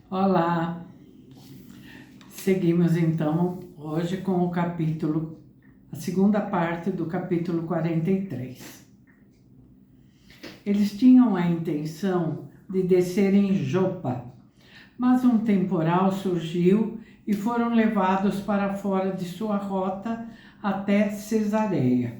Olá! Seguimos então hoje com a segunda parte do capítulo 43. Eles tinham a intenção de descer em Jopa, mas um temporal surgiu e foram levados para fora de sua rota até Cesareia.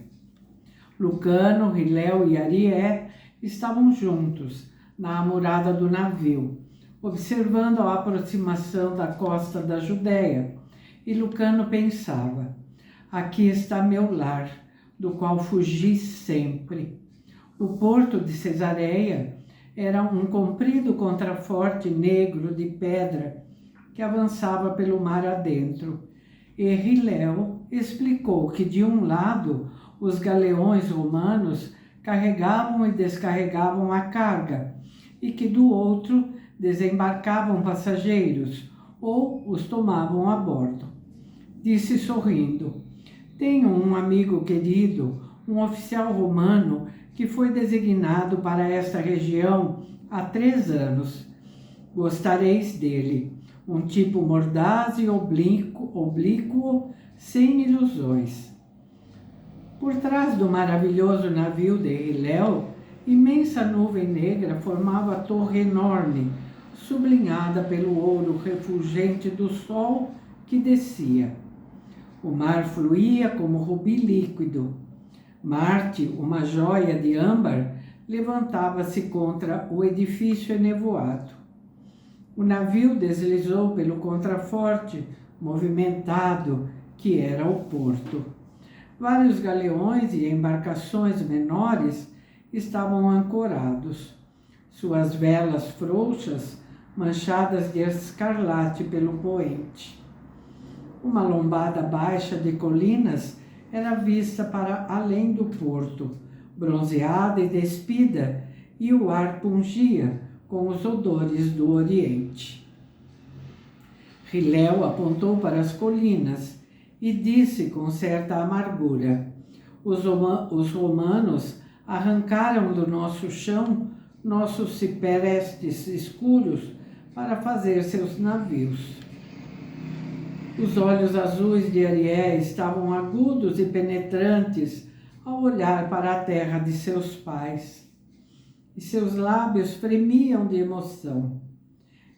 Lucano, Riléu e Arié estavam juntos na amurada do navio, observando a aproximação da costa da Judéia, e Lucano pensava: aqui está meu lar, do qual fugi sempre. O porto de Cesareia era um comprido contraforte negro de pedra que avançava pelo mar adentro, e Riléu explicou que de um lado os galeões romanos carregavam e descarregavam a carga, e que do outro desembarcavam passageiros ou os tomavam a bordo. Disse sorrindo: tenho um amigo querido, um oficial romano que foi designado para esta região há 3 anos. Gostareis dele, um tipo mordaz e oblíquo, sem ilusões. Por trás do maravilhoso navio de Riléu, imensa nuvem negra formava a torre enorme, sublinhada pelo ouro refulgente do sol que descia. O mar fluía como rubi líquido. Marte, uma joia de âmbar, levantava-se contra o edifício enevoado. O navio deslizou pelo contraforte movimentado que era o porto. Vários galeões e embarcações menores estavam ancorados. Suas velas frouxas, manchadas de escarlate pelo poente. Uma lombada baixa de colinas era vista para além do porto, bronzeada e despida, e o ar pungia com os odores do Oriente. Riléu apontou para as colinas e disse com certa amargura: os romanos arrancaram do nosso chão nossos ciprestes escuros para fazer seus navios. Os olhos azuis de Arié estavam agudos e penetrantes ao olhar para a terra de seus pais, e seus lábios fremiam de emoção.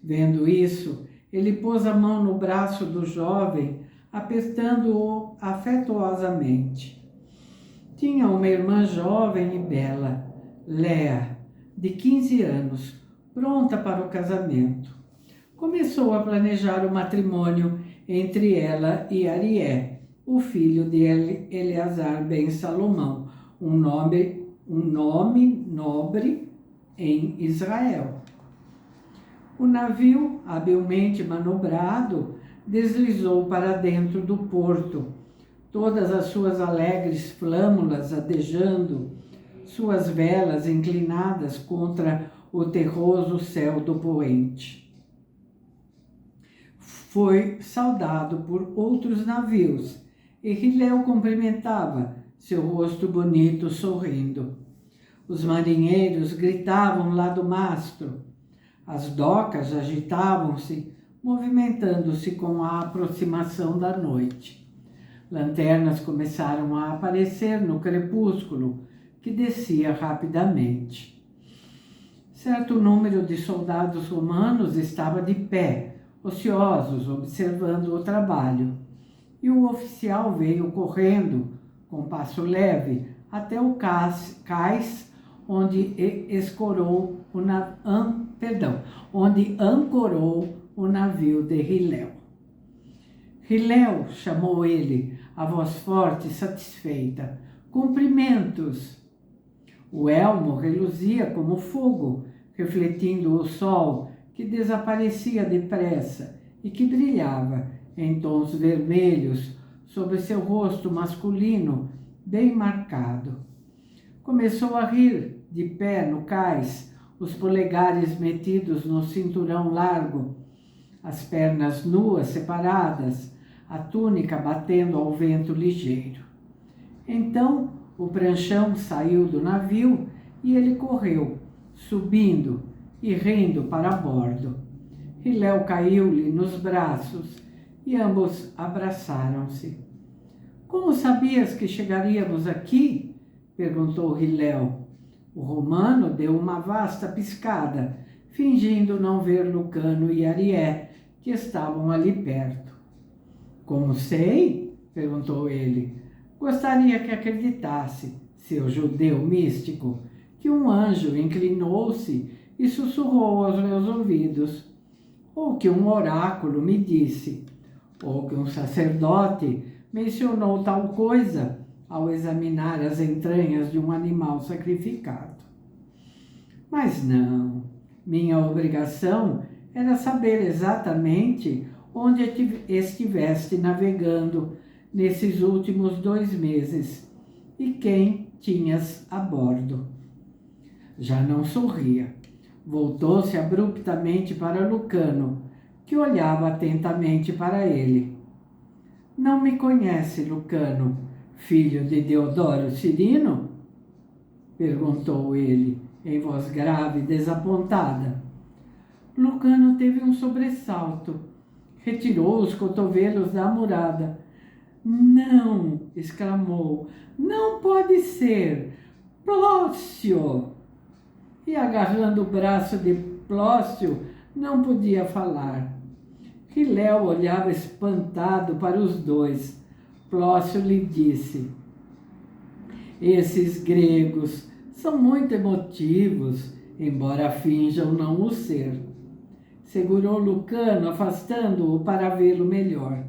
Vendo isso, ele pôs a mão no braço do jovem, apertando-o afetuosamente. Tinha uma irmã jovem e bela, Léa, de 15 anos, pronta para o casamento. Começou a planejar o matrimônio entre ela e Arié, o filho de Eleazar ben Salomão, um nome nobre em Israel. O navio, habilmente manobrado, deslizou para dentro do porto, todas as suas alegres flâmulas adejando, suas velas inclinadas contra o terroso céu do poente. Foi saudado por outros navios, e Riléu cumprimentava, seu rosto bonito sorrindo. Os marinheiros gritavam lá do mastro. As docas agitavam-se, movimentando-se com a aproximação da noite. Lanternas começaram a aparecer no crepúsculo, que descia rapidamente. Certo número de soldados romanos estava de pé, ociosos, observando o trabalho. E o oficial veio correndo, com passo leve, até o cais onde ancorou o navio de Riléu. Riléu, chamou ele, a voz forte e satisfeita. Cumprimentos! O elmo reluzia como fogo, refletindo o sol que desaparecia depressa e que brilhava em tons vermelhos sobre seu rosto masculino bem marcado. Começou a rir, de pé no cais, os polegares metidos no cinturão largo, as pernas nuas separadas, a túnica batendo ao vento ligeiro. Então o pranchão saiu do navio e ele correu, subindo e rindo para bordo. Hiléu caiu-lhe nos braços e ambos abraçaram-se. Como sabias que chegaríamos aqui? Perguntou Hiléu. O romano deu uma vasta piscada, fingindo não ver Lucano e Arié, que estavam ali perto. Como sei? Perguntou ele. Gostaria que acreditasse, seu judeu místico, que um anjo inclinou-se e sussurrou aos meus ouvidos, ou que um oráculo me disse, ou que um sacerdote mencionou tal coisa ao examinar as entranhas de um animal sacrificado. Mas não, minha obrigação era saber exatamente onde estiveste navegando nesses últimos 2 meses e quem tinhas a bordo. Já não sorria. Voltou-se abruptamente para Lucano, que olhava atentamente para ele. Não me conhece, Lucano, filho de Deodoro Cirino? Perguntou ele, em voz grave e desapontada. Lucano teve um sobressalto. Retirou os cotovelos da amurada. Não, exclamou, não pode ser. Plócio! E agarrando o braço de Plócio, não podia falar. Hiléu olhava espantado para os dois. Plócio lhe disse, esses gregos são muito emotivos, embora finjam não o ser. Segurou Lucano, afastando-o para vê-lo melhor,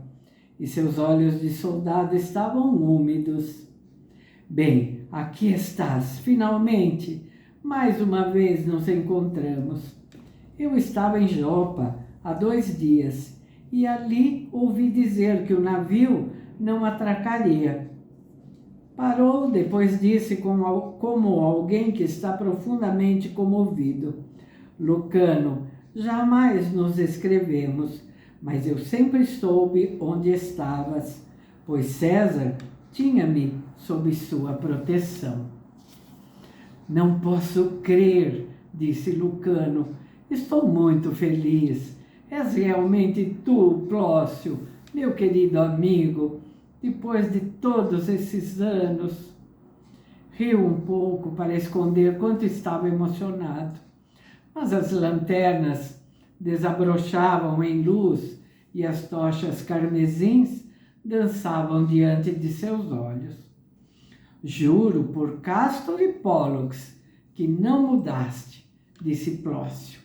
e seus olhos de soldado estavam úmidos. Bem, aqui estás, finalmente. Mais uma vez nos encontramos. Eu estava em Jopa há 2 dias e ali ouvi dizer que o navio não atracaria. Parou, depois disse como alguém que está profundamente comovido. Lucano, jamais nos escrevemos, mas eu sempre soube onde estavas, pois César tinha-me sob sua proteção. Não posso crer, disse Lucano. Estou muito feliz. És realmente tu, Plócio, meu querido amigo, depois de todos esses anos. Riu um pouco para esconder quanto estava emocionado. Mas as lanternas desabrochavam em luz e as tochas carmesins dançavam diante de seus olhos. Juro por Castor e Pólux que não mudaste, disse Plócio.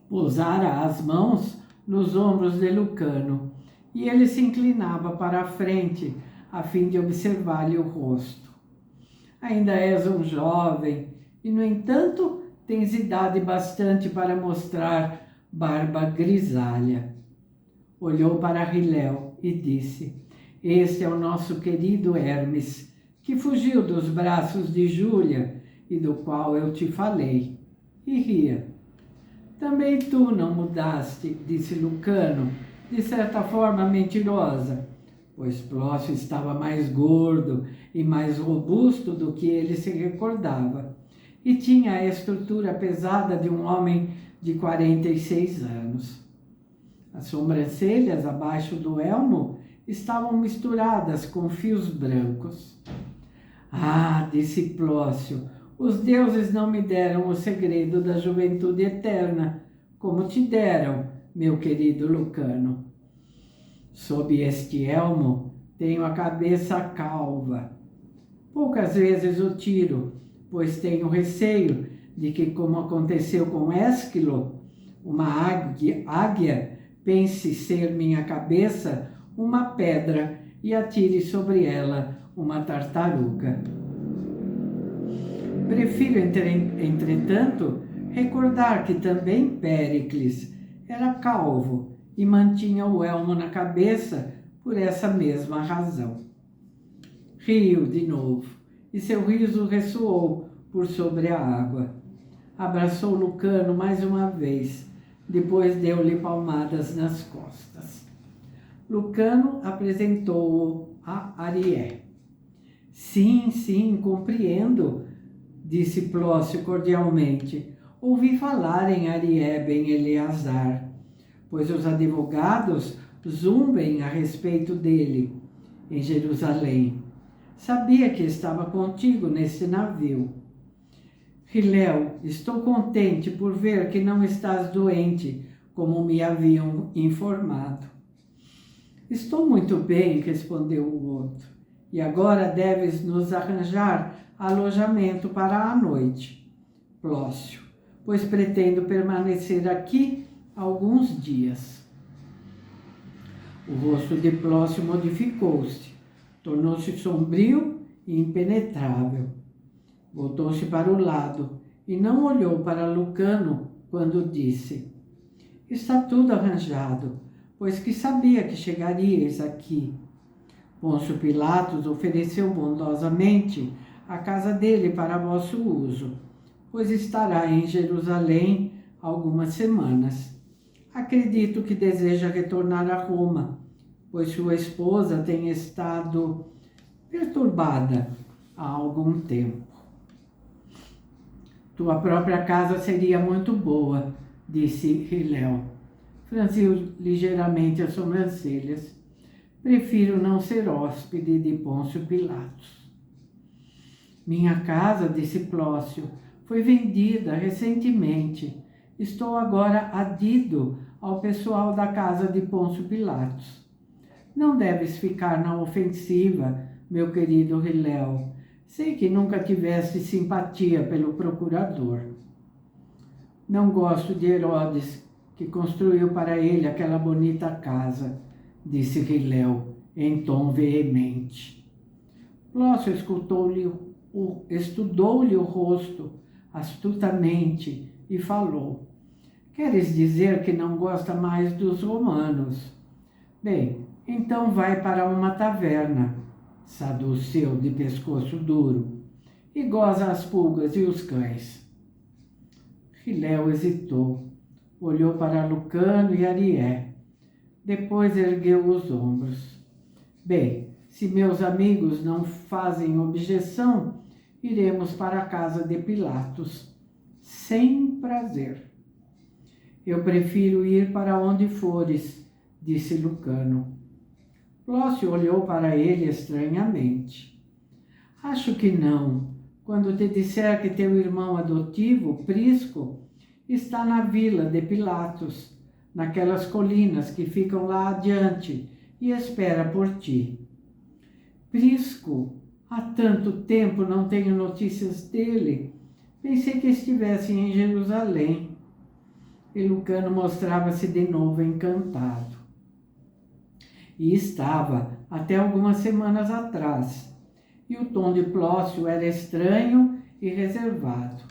Pousara as mãos nos ombros de Lucano e ele se inclinava para a frente a fim de observar-lhe o rosto. Ainda és um jovem e, no entanto, tens idade bastante para mostrar barba grisalha. Olhou para Hiléu e disse, este é o nosso querido Hermes, que fugiu dos braços de Júlia e do qual eu te falei. E ria. Também tu não mudaste, disse Lucano, de certa forma mentirosa, pois Plócio estava mais gordo e mais robusto do que ele se recordava, e tinha a estrutura pesada de um homem de 46 anos. As sobrancelhas abaixo do elmo estavam misturadas com fios brancos. Ah, disse Plócio, os deuses não me deram o segredo da juventude eterna, como te deram, meu querido Lucano. Sob este elmo tenho a cabeça calva. Poucas vezes o tiro, pois tenho receio de que, como aconteceu com Ésquilo, uma águia pense ser minha cabeça uma pedra e atire sobre ela uma tartaruga. Prefiro, entretanto, recordar que também Péricles era calvo e mantinha o elmo na cabeça por essa mesma razão. Riu de novo, e seu riso ressoou por sobre a água. Abraçou Lucano mais uma vez, depois deu-lhe palmadas nas costas. Lucano apresentou-o a Arié. Sim, compreendo, disse Plócio cordialmente. ouvi falar em Arié ben Eleazar, pois os advogados zumbem a respeito dele em Jerusalém. Sabia que estava contigo nesse navio. Hilel, estou contente por ver que não estás doente, como me haviam informado. Estou muito bem, respondeu o outro, e agora deves nos arranjar alojamento para a noite, Plócio, pois pretendo permanecer aqui alguns dias. O rosto de Plócio modificou-se, tornou-se sombrio e impenetrável. Voltou-se para o lado e não olhou para Lucano quando disse: está tudo arranjado, pois que sabia que chegaríeis aqui. Pôncio Pilatos ofereceu bondosamente a casa dele para vosso uso, pois estará em Jerusalém algumas semanas. Acredito que deseja retornar a Roma, pois sua esposa tem estado perturbada há algum tempo. Tua própria casa seria muito boa, disse Hilel. Franziu ligeiramente as sobrancelhas. Prefiro não ser hóspede de Pôncio Pilatos. Minha casa, disse Plócio, foi vendida recentemente. Estou agora adido ao pessoal da casa de Pôncio Pilatos. Não deves ficar na ofensiva, meu querido Hilel. Sei que nunca tiveste simpatia pelo procurador. Não gosto de Herodes, que construiu para ele aquela bonita casa, disse Hilel, em tom veemente. Plócio estudou-lhe o rosto astutamente e falou: queres dizer que não gosta mais dos romanos? Bem, então vai para uma taverna, saduceu de pescoço duro, e goza as pulgas e os cães. Hilel hesitou, olhou para Lucano e Arié. Depois ergueu os ombros. Bem, se meus amigos não fazem objeção, iremos para a casa de Pilatos, sem prazer. Eu prefiro ir para onde fores, disse Lucano. Plócio olhou para ele estranhamente. Acho que não, quando te disser que teu irmão adotivo, Prisco, está na vila de Pilatos, naquelas colinas que ficam lá adiante, e espera por ti. Prisco, há tanto tempo não tenho notícias dele. Pensei que estivesse em Jerusalém. E Lucano mostrava-se de novo encantado. E estava, até algumas semanas atrás. E o tom de Plócio era estranho e reservado.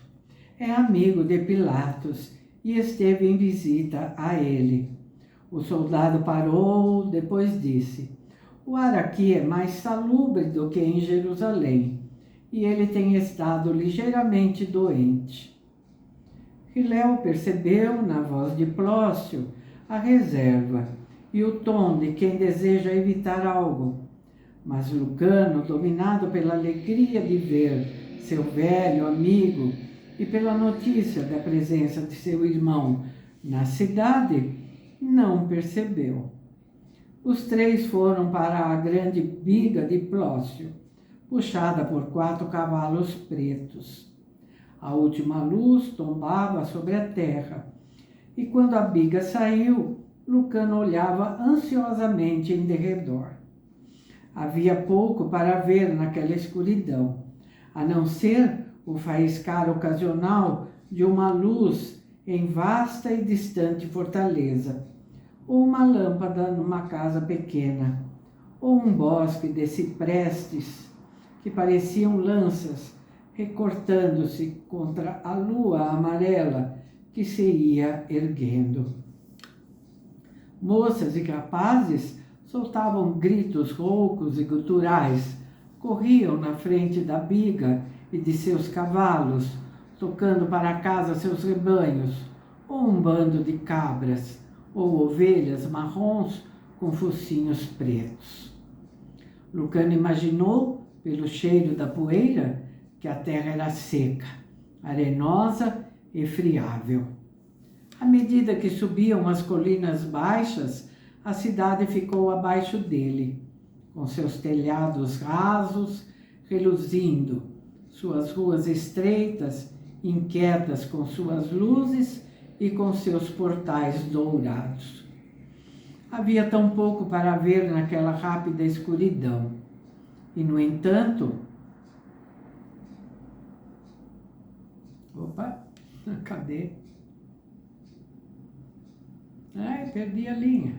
É amigo de Pilatos e esteve em visita a ele. O soldado parou, depois disse: o ar aqui é mais salubre do que em Jerusalém, e ele tem estado ligeiramente doente. Hilel percebeu na voz de Plócio a reserva e o tom de quem deseja evitar algo. Mas Lucano, dominado pela alegria de ver seu velho amigo e pela notícia da presença de seu irmão na cidade, não percebeu. Os três foram para a grande biga de Plócio, puxada por 4 cavalos pretos. A última luz tombava sobre a terra, e quando a biga saiu, Lucano olhava ansiosamente em derredor. Havia pouco para ver naquela escuridão, a não ser o faiscar ocasional de uma luz em vasta e distante fortaleza, ou uma lâmpada numa casa pequena, ou um bosque de ciprestes que pareciam lanças recortando-se contra a lua amarela que se ia erguendo. Moças e rapazes soltavam gritos roucos e guturais, corriam na frente da biga e de seus cavalos, tocando para casa seus rebanhos, ou um bando de cabras, ou ovelhas marrons com focinhos pretos. Lucano imaginou, pelo cheiro da poeira, que a terra era seca, arenosa e friável. À medida que subiam as colinas baixas, a cidade ficou abaixo dele, com seus telhados rasos reluzindo, suas ruas estreitas, inquietas com suas luzes e com seus portais dourados. Havia tão pouco para ver naquela rápida escuridão. E, no entanto... Opa, cadê? Ai, perdi a linha.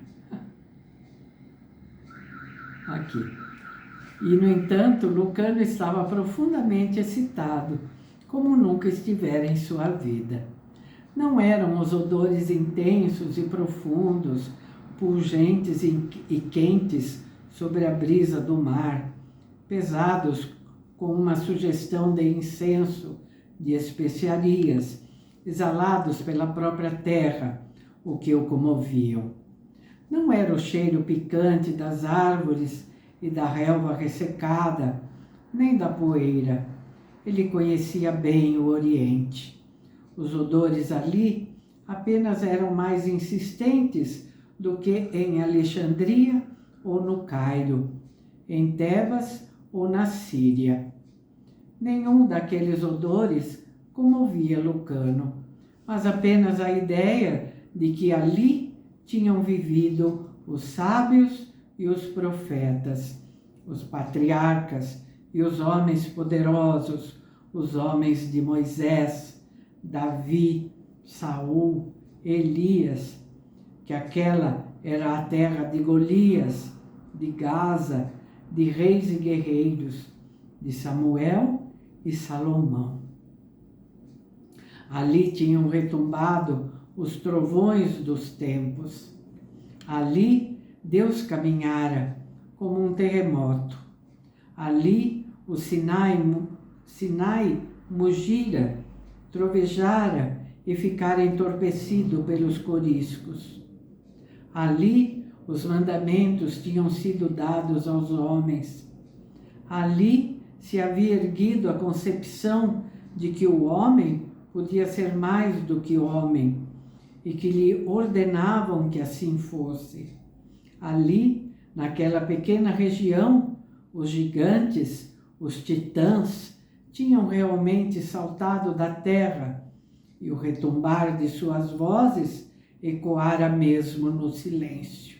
Aqui. E, no entanto, Lucano estava profundamente excitado, como nunca estivera em sua vida. Não eram os odores intensos e profundos, pungentes e quentes sobre a brisa do mar, pesados com uma sugestão de incenso, de especiarias, exalados pela própria terra, o que o comoviam. Não era o cheiro picante das árvores e da relva ressecada, nem da poeira. Ele conhecia bem o Oriente. Os odores ali apenas eram mais insistentes do que em Alexandria ou no Cairo, em Tebas ou na Síria. Nenhum daqueles odores comovia Lucano, mas apenas a ideia de que ali tinham vivido os sábios e os profetas, os patriarcas e os homens poderosos, os homens de Moisés, Davi, Saul, Elias, que aquela era a terra de Golias, de Gaza, de reis e guerreiros, de Samuel e Salomão. Ali tinham retumbado os trovões dos tempos. Ali Deus caminhara como um terremoto. Ali o Sinai mugira, trovejara e ficara entorpecido pelos coriscos. Ali os mandamentos tinham sido dados aos homens. Ali se havia erguido a concepção de que o homem podia ser mais do que homem e que lhe ordenavam que assim fosse. Ali, naquela pequena região, os gigantes, os titãs, tinham realmente saltado da terra e o retumbar de suas vozes ecoara mesmo no silêncio.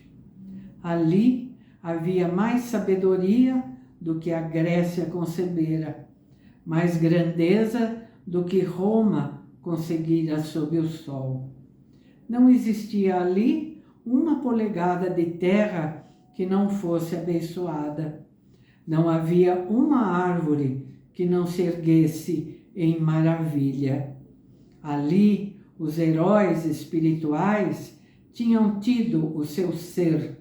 Ali havia mais sabedoria do que a Grécia concebera, mais grandeza do que Roma conseguira sob o sol. Não existia ali uma polegada de terra que não fosse abençoada. Não havia uma árvore que não se erguesse em maravilha. Ali, os heróis espirituais tinham tido o seu ser,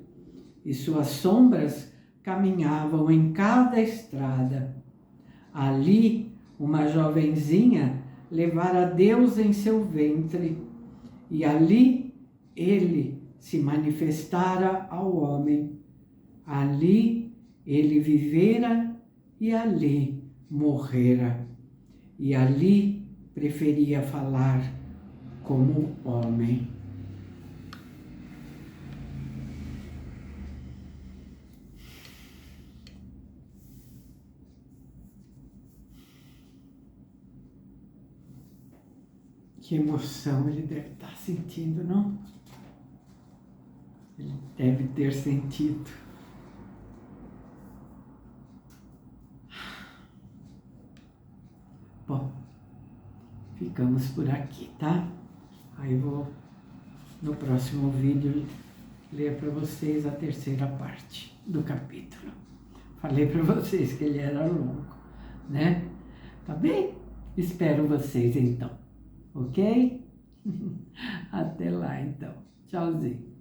e suas sombras caminhavam em cada estrada. Ali, uma jovenzinha levara Deus em seu ventre, e ali ele se manifestara ao homem. Ali ele vivera e ali morrera. E ali preferia falar como homem. Que emoção ele deve estar sentindo, não? Ele deve ter sentido. Bom, ficamos por aqui, tá? Aí vou, no próximo vídeo, ler para vocês a terceira parte do capítulo. Falei para vocês que ele era longo, né? Tá bem? Espero vocês então, ok? Até lá então. Tchauzinho.